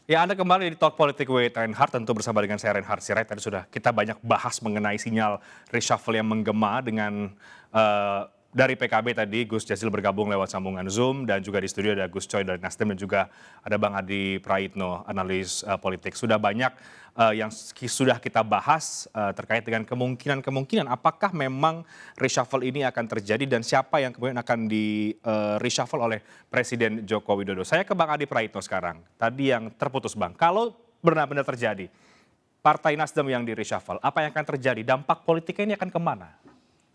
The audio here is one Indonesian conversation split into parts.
Ya, Anda kembali di Talk Politik with Reinhardt, tentu bersama dengan saya Reinhardt Sirait. Tadi sudah kita banyak bahas mengenai sinyal reshuffle yang menggema dengan eh, dari PKB tadi, Gus Jazil bergabung lewat sambungan Zoom, dan juga di studio ada Gus Coy dari Nasdem, dan juga ada Bang Adi Praitno, analis politik. Sudah banyak yang sudah kita bahas terkait dengan kemungkinan-kemungkinan apakah memang reshuffle ini akan terjadi dan siapa yang kemudian akan di reshuffle oleh Presiden Joko Widodo. Saya ke Bang Adi Praitno sekarang. Tadi yang terputus Bang, kalau benar-benar terjadi Partai Nasdem yang di reshuffle, apa yang akan terjadi? Dampak politiknya ini akan kemana?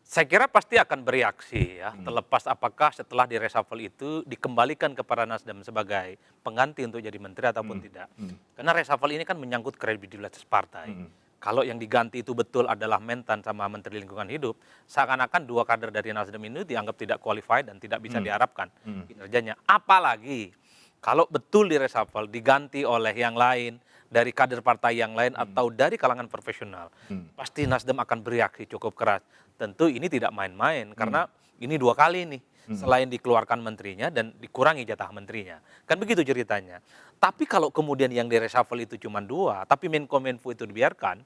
Saya kira pasti akan bereaksi ya, Hmm. terlepas apakah setelah di reshuffle itu dikembalikan kepada Nasdem sebagai pengganti untuk jadi menteri ataupun Hmm. tidak. Hmm. Karena reshuffle ini kan menyangkut kredibilitas partai. Hmm. Kalau yang diganti itu betul adalah Mentan sama Menteri Lingkungan Hidup, seakan-akan dua kader dari Nasdem ini dianggap tidak qualified dan tidak bisa Hmm. diharapkan Hmm. kinerjanya. Apalagi kalau betul di reshuffle diganti oleh yang lain, dari kader partai yang lain atau dari kalangan profesional, Hmm. pasti Nasdem akan bereaksi cukup keras. Tentu ini tidak main-main karena ini dua kali nih, selain dikeluarkan menterinya dan dikurangi jatah menterinya. Kan begitu ceritanya. Tapi kalau kemudian yang di reshuffle itu cuma dua, tapi Menkominfo itu dibiarkan,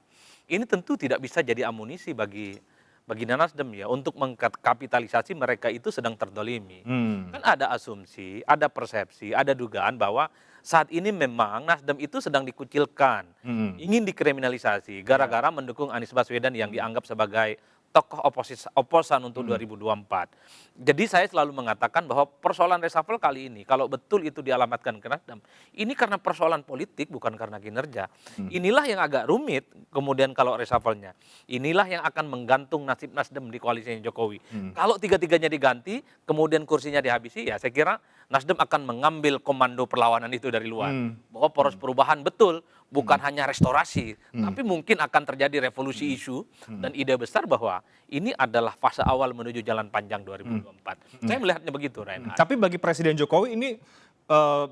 ini tentu tidak bisa jadi amunisi bagi Nasdem ya untuk mengkapitalisasi mereka itu sedang terdolimi. Hmm. Kan ada asumsi, ada persepsi, ada dugaan bahwa saat ini memang Nasdem itu sedang dikucilkan, Hmm. ingin dikriminalisasi gara-gara mendukung Anies Baswedan yang dianggap sebagai tokoh oposan untuk Hmm. 2024. Jadi saya selalu mengatakan bahwa persoalan reshuffle kali ini, kalau betul itu dialamatkan ke Nasdem, ini karena persoalan politik bukan karena kinerja. Inilah yang agak rumit kemudian kalau reshuffle-nya. Inilah yang akan menggantung nasib Nasdem di koalisinya Jokowi. Kalau tiga-tiganya diganti, kemudian kursinya dihabisi, ya saya kira Nasdem akan mengambil komando perlawanan itu dari luar. Hmm. Bahwa poros perubahan betul, bukan hanya restorasi, tapi mungkin akan terjadi revolusi isu dan ide besar bahwa ini adalah fase awal menuju jalan panjang 2024. Saya melihatnya begitu, Reinhardt. Tapi bagi Presiden Jokowi ini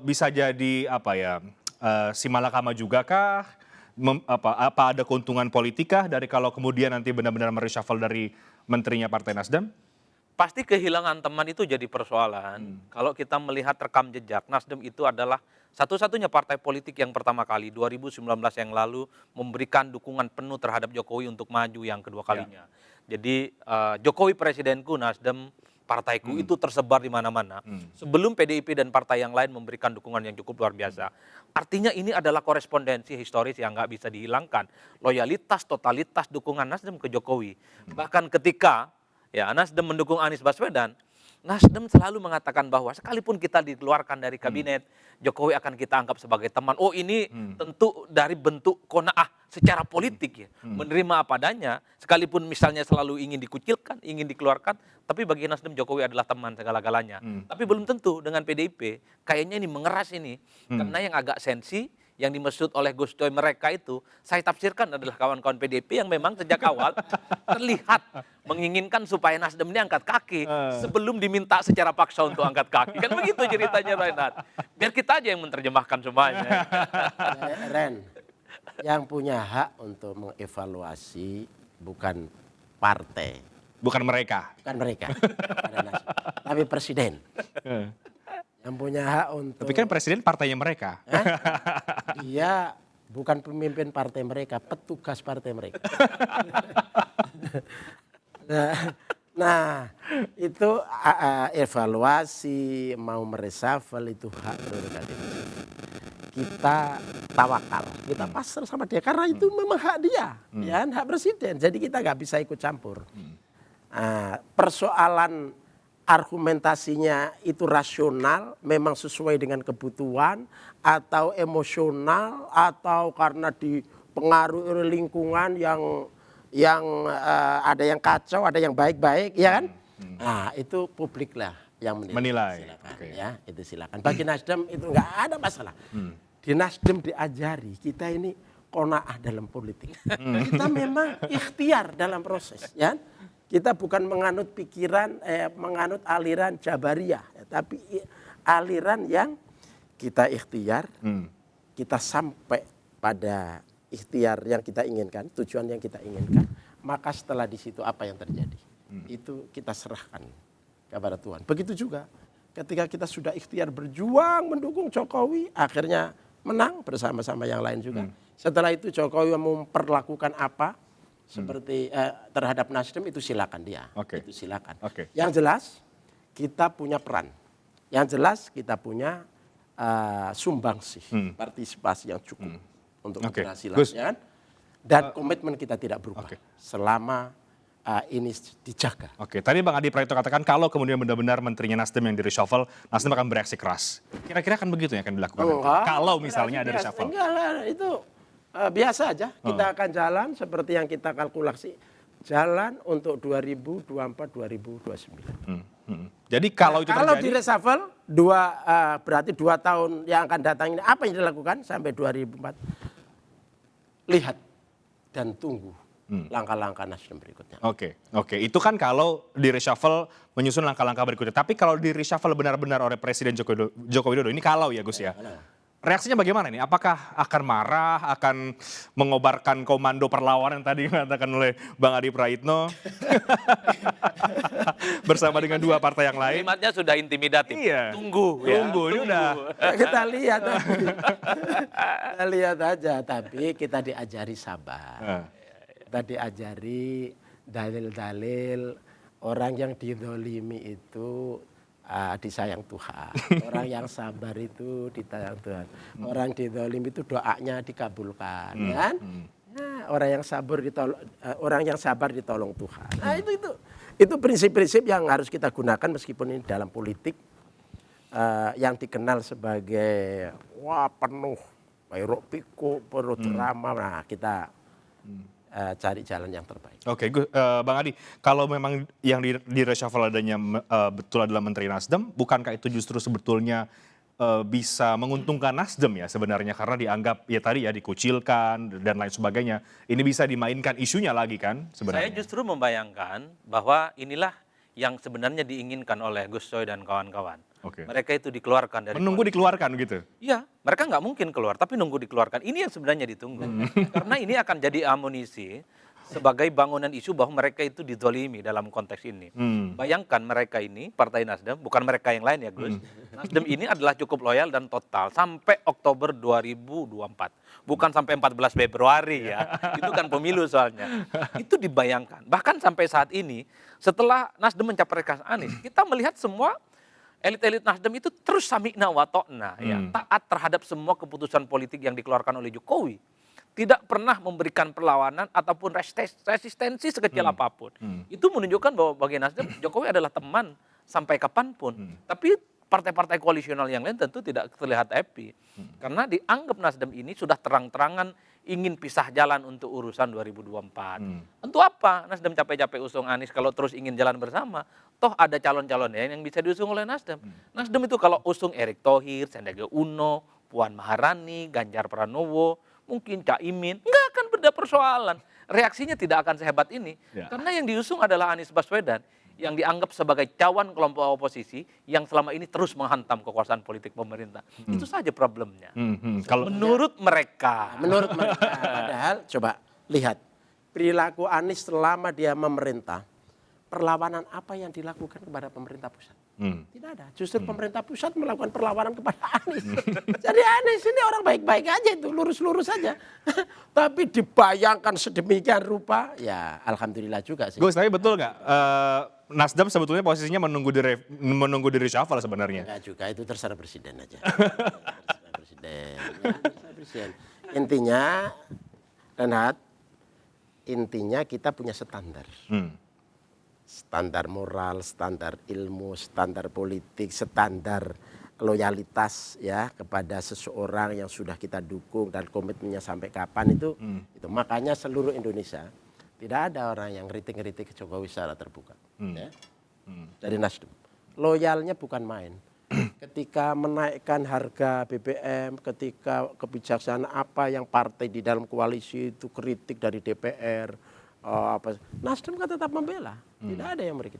bisa jadi apa ya, si malakama juga kah? Apa ada keuntungan politik kah dari kalau kemudian nanti benar-benar mereshuffle dari menterinya Partai Nasdem? Pasti kehilangan teman itu jadi persoalan. Kalau kita melihat rekam jejak, Nasdem itu adalah satu-satunya partai politik yang pertama kali 2019 yang lalu memberikan dukungan penuh terhadap Jokowi untuk maju yang kedua Ya. kalinya. Jadi Jokowi presidenku, Nasdem partaiku itu tersebar di mana-mana. Sebelum PDIP dan partai yang lain memberikan dukungan yang cukup luar biasa. Artinya ini adalah korespondensi historis yang nggak bisa dihilangkan. Loyalitas, totalitas dukungan Nasdem ke Jokowi. Bahkan ketika ya, Nasdem mendukung Anies Baswedan, Nasdem selalu mengatakan bahwa sekalipun kita dikeluarkan dari kabinet, Jokowi akan kita anggap sebagai teman. Oh, ini tentu dari bentuk qanaah secara politik ya, menerima apa adanya, sekalipun misalnya selalu ingin dikucilkan, ingin dikeluarkan, tapi bagi Nasdem Jokowi adalah teman segala-galanya. Tapi belum tentu dengan PDIP, kayaknya ini mengeras ini, karena yang agak sensi, yang dimaksud oleh Gus Coy mereka itu, saya tafsirkan adalah kawan-kawan PDIP yang memang sejak awal terlihat menginginkan supaya Nasdem ini angkat kaki sebelum diminta secara paksa untuk angkat kaki. Kan begitu ceritanya, Reinhardt. Biar kita aja yang menerjemahkan semuanya. Ren, yang punya hak untuk mengevaluasi bukan partai, Bukan mereka. bukan mereka, pada Nasdem, tapi presiden. Yang punya hak untuk Tapi kan presiden partainya mereka. dia bukan pemimpin partai mereka, petugas partai mereka. Nah, nah, itu evaluasi mau mereshuffle itu hak prerogatif. Kita tawakal, kita pasrah sama dia karena itu memang hak dia, ya hak presiden. Jadi kita nggak bisa ikut campur. Persoalan argumentasinya itu rasional, memang sesuai dengan kebutuhan atau emosional atau karena dipengaruhi oleh lingkungan yang ada yang kacau, ada yang baik-baik, ya kan? Nah, itu publik lah yang Menilai. Silakan, Oke. ya, itu silakan. Bagi Nasdem itu nggak ada masalah. Di Nasdem diajari kita ini qanaah dalam politik. Kita memang ikhtiar dalam proses, ya. Kita bukan menganut pikiran, menganut aliran Jabariyah, ya, tapi aliran yang kita ikhtiar, kita sampai pada ikhtiar yang kita inginkan, tujuan yang kita inginkan, maka setelah di situ apa yang terjadi, itu kita serahkan kepada Tuhan. Begitu juga ketika kita sudah ikhtiar berjuang mendukung Jokowi, akhirnya menang bersama-sama yang lain juga. Setelah itu Jokowi memperlakukan apa seperti terhadap Nasdem itu silakan dia. Oke. Itu silakan. Oke. Yang jelas kita punya peran. Yang jelas kita punya sumbangsih, partisipasi yang cukup untuk Oke. keberhasilan. Gus. Ya kan? Dan komitmen kita tidak berubah Oke. selama ini dijaga. Oke, tadi Bang Adi Praetno katakan kalau kemudian benar-benar menterinya Nasdem yang di reshuffle, Nasdem akan bereaksi keras. Kira-kira akan begitu yang akan dilakukan nanti? Kalau misalnya ada reshuffle. Enggak, itu biasa aja. Kita akan jalan seperti yang kita kalkulasi. Jalan untuk 2024-2029. Jadi kalau itu Kalau terjadi, di reshuffle, berarti 2 tahun yang akan datang ini apa yang dilakukan sampai 2004? Lihat dan tunggu langkah-langkah Nasdem berikutnya. Oke, itu kan kalau di reshuffle menyusun langkah-langkah berikutnya. Tapi kalau di reshuffle benar-benar oleh Presiden Joko Widodo, ini kalau ya Gus ya. Reaksinya bagaimana nih? Apakah akan marah, akan mengobarkan komando perlawanan yang tadi dikatakan oleh Bang Adi Praitno bersama dengan 2 partai yang lain? Kalimatnya sudah intimidatif. Iya. Tunggu ya. Tunggu, ini udah. Kita lihat kita lihat aja, tapi kita diajari sabar. Kita diajari dalil-dalil orang yang dizolimi itu disayang Tuhan. Orang yang sabar itu disayang Tuhan. Orang dizolimi itu doanya dikabulkan, kan? Nah, orang yang sabar ditolong Tuhan. Nah, itu prinsip-prinsip yang harus kita gunakan meskipun ini dalam politik yang dikenal sebagai penuh hiruk pikuk, penuh drama. Nah, kita cari jalan yang terbaik. Oke, Bang Adi, kalau memang yang di reshuffle adanya betul adalah Menteri Nasdem, bukankah itu justru sebetulnya bisa menguntungkan Nasdem ya sebenarnya karena dianggap ya tadi ya dikucilkan dan lain sebagainya. Ini bisa dimainkan isunya lagi kan sebenarnya. Saya justru membayangkan bahwa inilah yang sebenarnya diinginkan oleh Gus Coy dan kawan-kawan. Oke. Mereka itu dikeluarkan dari Menunggu dikeluarkan gitu. Iya, mereka nggak mungkin keluar, tapi nunggu dikeluarkan. Ini yang sebenarnya ditunggu. Karena ini akan jadi amunisi sebagai bangunan isu bahwa mereka itu dizolimi dalam konteks ini. Bayangkan mereka ini, Partai Nasdem, bukan mereka yang lain ya Gus. Nasdem ini adalah cukup loyal dan total sampai Oktober 2024. Bukan sampai 14 Februari ya. Itu kan pemilu soalnya. Itu dibayangkan. Bahkan sampai saat ini, setelah Nasdem mencapreskan Anies, kita melihat semua elit-elit Nasdem itu terus sami'na wa ta'na, ya, taat terhadap semua keputusan politik yang dikeluarkan oleh Jokowi. Tidak pernah memberikan perlawanan ataupun resistensi sekecil apapun. Itu menunjukkan bahwa bagi Nasdem, Jokowi adalah teman sampai kapanpun. Tapi partai-partai koalisional yang lain tentu tidak terlihat happy. Karena dianggap Nasdem ini sudah terang-terangan ingin pisah jalan untuk urusan 2024. Untuk apa Nasdem capek-capek usung Anies kalau terus ingin jalan bersama? Toh ada calon-calon yang bisa diusung oleh Nasdem. Nasdem itu kalau usung Erick Thohir, Sandiaga Uno, Puan Maharani, Ganjar Pranowo, mungkin Cak Imin, nggak akan beda persoalan. Reaksinya tidak akan sehebat ini. Ya. Karena yang diusung adalah Anies Baswedan, yang dianggap sebagai cawan kelompok oposisi yang selama ini terus menghantam kekuasaan politik pemerintah. Itu saja problemnya. Kalau Menurut mereka. Menurut mereka, padahal coba lihat perilaku Anies selama dia memerintah, perlawanan apa yang dilakukan kepada pemerintah pusat? Tidak ada. Justru pemerintah pusat melakukan perlawanan kepada Anies. Jadi Anies ini orang baik-baik aja itu, lurus-lurus saja. Tapi dibayangkan sedemikian rupa, ya alhamdulillah juga sih. Gus, tapi betul nggak Nasdem sebetulnya posisinya menunggu di reshuffle sebenarnya? Enggak juga, itu terserah presiden aja. Terserah presiden. Ya, terserah presiden. Intinya, Renhat, intinya kita punya standar. Standar moral, standar ilmu, standar politik, standar loyalitas ya kepada seseorang yang sudah kita dukung dan komitmennya sampai kapan itu. Makanya seluruh Indonesia tidak ada orang yang ngeritik-ngeritik Jokowi secara terbuka. Ya. Dari Nasdem. Loyalnya bukan main. Ketika menaikkan harga BBM, ketika kebijaksanaan apa yang partai di dalam koalisi itu kritik dari DPR, Nasdem kan tetap membela, tidak ada yang mereka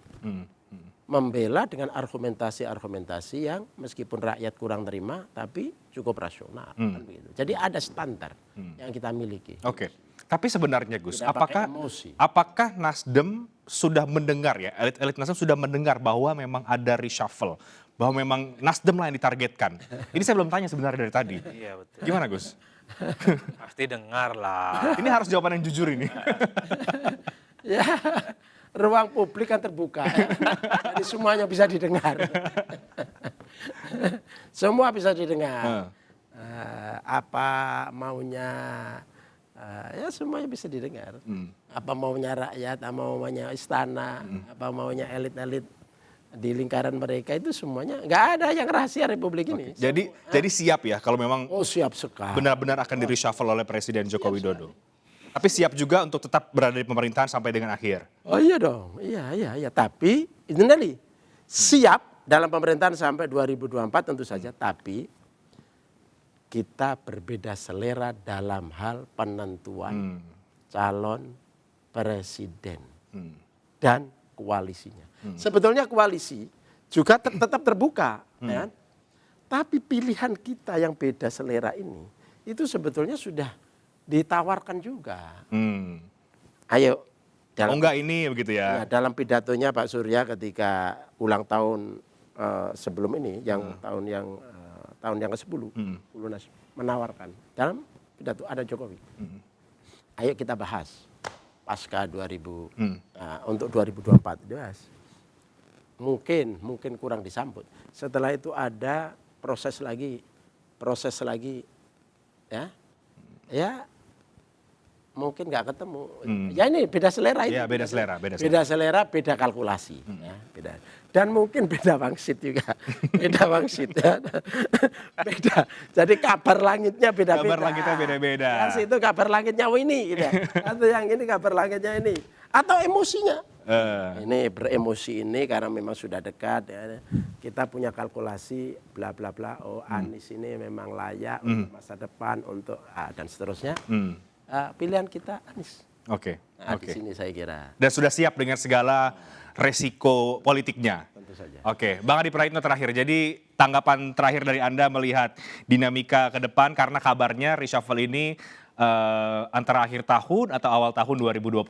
membela dengan argumentasi-argumentasi yang meskipun rakyat kurang terima tapi cukup rasional. Kan begitu. Jadi ada standar yang kita miliki. Oke, tapi sebenarnya Gus, Tidak pakai emosi. apakah Nasdem sudah mendengar ya, elit-elit Nasdem sudah mendengar bahwa memang ada reshuffle bahwa memang Nasdem lah yang ditargetkan. Ini saya belum tanya sebenarnya dari tadi. Iya betul. Gimana Gus? Pasti dengar lah. Ini harus jawaban yang jujur ini. Ya, ruang publik kan terbuka. Jadi semuanya bisa didengar. Semua bisa didengar. Apa maunya, ya semuanya bisa didengar. Apa maunya rakyat, apa maunya istana, apa maunya elit-elit di lingkaran mereka, itu semuanya nggak ada yang rahasia Republik ini. Jadi siap ya kalau memang Oh siap sekali. benar-benar akan di reshuffle oleh Presiden Joko Widodo. Tapi siap juga untuk tetap berada di pemerintahan sampai dengan akhir. Oh iya dong, iya. Tapi itu tadi siap dalam pemerintahan sampai 2024 tentu saja. Tapi kita berbeda selera dalam hal penentuan calon presiden dan koalisinya. Sebetulnya koalisi juga tetap terbuka, kan? Tapi pilihan kita yang beda selera ini itu sebetulnya sudah ditawarkan juga. Ayo. Oh enggak ini begitu ya? Ya, dalam pidatonya Pak Surya ketika ulang tahun sebelum ini, yang tahun yang ke-10, Lunas menawarkan dalam pidato ada Jokowi. Ayo kita bahas pasca 2000 untuk 2024 dibahas. Mungkin kurang disambut. Setelah itu ada proses lagi ya mungkin nggak ketemu. Ya ini beda selera itu. Iya, beda selera. Beda selera, beda kalkulasi. Ya, beda. Dan mungkin beda wangsit juga. Beda wangsit. Ya. Beda. Jadi kabar langitnya beda-beda. Kabar langitnya beda-beda. Yang itu kabar langitnya ini. Gitu. Atau yang ini kabar langitnya ini. Atau emosinya. Ini beremosi ini karena memang sudah dekat. Ya. Kita punya kalkulasi bla bla bla. Oh Anies ini memang layak untuk masa depan, untuk dan seterusnya. Pilihan kita Anies. Oke. Di sini saya kira. Dan sudah siap dengan segala resiko politiknya. Tentu saja. Oke, Bang Adi Praitno terakhir. Jadi tanggapan terakhir dari Anda melihat dinamika ke depan karena kabarnya reshuffle ini antara akhir tahun atau awal tahun 2023.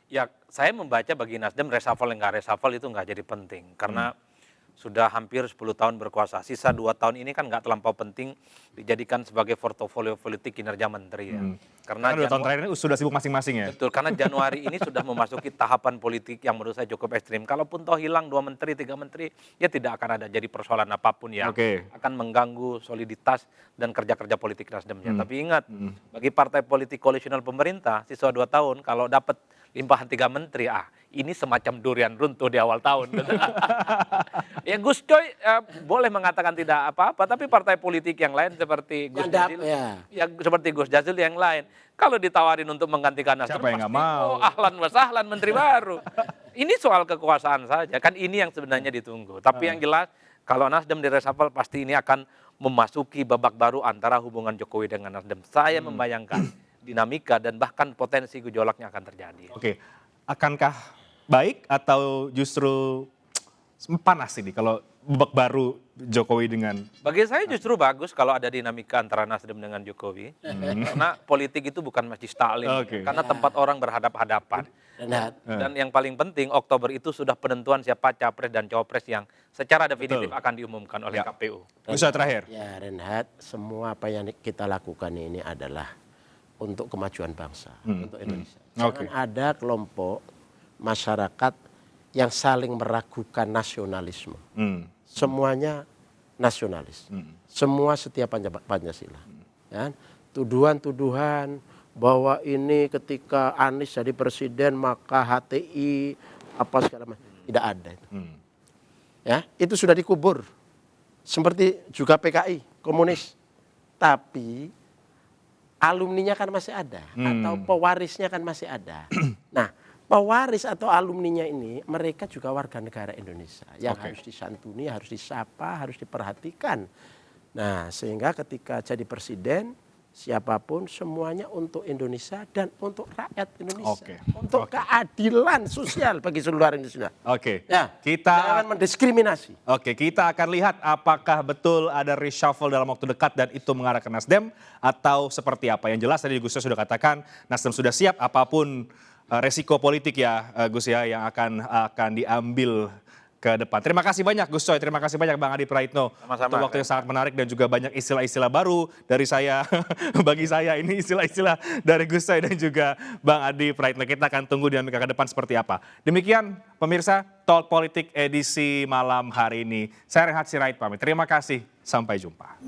Ya, saya membaca bagi Nasdem reshuffle yang nggak reshuffle itu nggak jadi penting. Karena sudah hampir 10 tahun berkuasa. Sisa 2 tahun ini kan nggak terlampau penting dijadikan sebagai portofolio politik kinerja menteri. Ya. Karena 2 tahun terakhir ini sudah sibuk masing-masing ya? Betul, karena Januari ini sudah memasuki tahapan politik yang menurut saya cukup ekstrim. Kalaupun toh hilang 2 menteri, 3 menteri, ya tidak akan ada jadi persoalan apapun yang akan mengganggu soliditas dan kerja-kerja politik Nasdemnya. Tapi ingat, bagi partai politik koalisional pemerintah, sisa 2 tahun kalau dapat limpahan 3 menteri, ini semacam durian runtuh di awal tahun. Ya Gus Coy boleh mengatakan tidak apa-apa, tapi partai politik yang lain seperti Gus Jazil, seperti Gus Jazil yang lain, kalau ditawarin untuk menggantikan Nasdem, siapa yang nggak mau? Ahlan wa sahlan menteri baru. Ini soal kekuasaan saja, kan ini yang sebenarnya ditunggu. Tapi yang jelas, kalau Nasdem di reshuffle pasti ini akan memasuki babak baru antara hubungan Jokowi dengan Nasdem. Saya membayangkan dinamika dan bahkan potensi gejolaknya akan terjadi. Oke, akankah baik atau justru panas ini kalau babak baru Jokowi dengan... Bagi saya justru bagus kalau ada dinamika antara Nasdem dengan Jokowi. Karena politik itu bukan masjid taklim. Karena tempat orang berhadap-hadapan. Dan yang paling penting, Oktober itu sudah penentuan siapa capres dan cawapres yang secara definitif akan diumumkan oleh KPU. Bisa terakhir. Ya Renhat, semua apa yang kita lakukan ini adalah untuk kemajuan bangsa, untuk Indonesia. Jangan ada kelompok masyarakat yang saling meragukan nasionalisme. Semuanya nasionalis. Semua setia Pancasila. Ya. Tuduhan-tuduhan bahwa ini ketika Anies jadi presiden maka HTI apa segala macam, tidak ada itu. Ya, itu sudah dikubur. Seperti juga PKI, komunis. Tapi alumninya kan masih ada, atau pewarisnya kan masih ada. Nah, pewaris atau alumninya ini mereka juga warga negara Indonesia yang harus disantuni, harus disapa, harus diperhatikan. Nah, sehingga ketika jadi presiden siapapun semuanya untuk Indonesia dan untuk rakyat Indonesia, untuk keadilan sosial bagi seluruh Indonesia. Ya, kita jangan mendiskriminasi. Kita akan lihat apakah betul ada reshuffle dalam waktu dekat dan itu mengarah ke Nasdem atau seperti apa. Yang jelas tadi Gus sudah katakan Nasdem sudah siap apapun resiko politik ya Gus ya yang akan diambil ke depan. Terima kasih banyak Gus Coy, terima kasih banyak Bang Adi Praitno. Sama-sama. Untuk waktu yang sangat menarik dan juga banyak istilah-istilah baru dari saya. Bagi saya ini istilah-istilah dari Gus Coy dan juga Bang Adi Praitno. Kita akan tunggu dinamika ke depan seperti apa. Demikian pemirsa Talk Politik edisi malam hari ini. Saya Reinhard Sirait pamit. Terima kasih, sampai jumpa.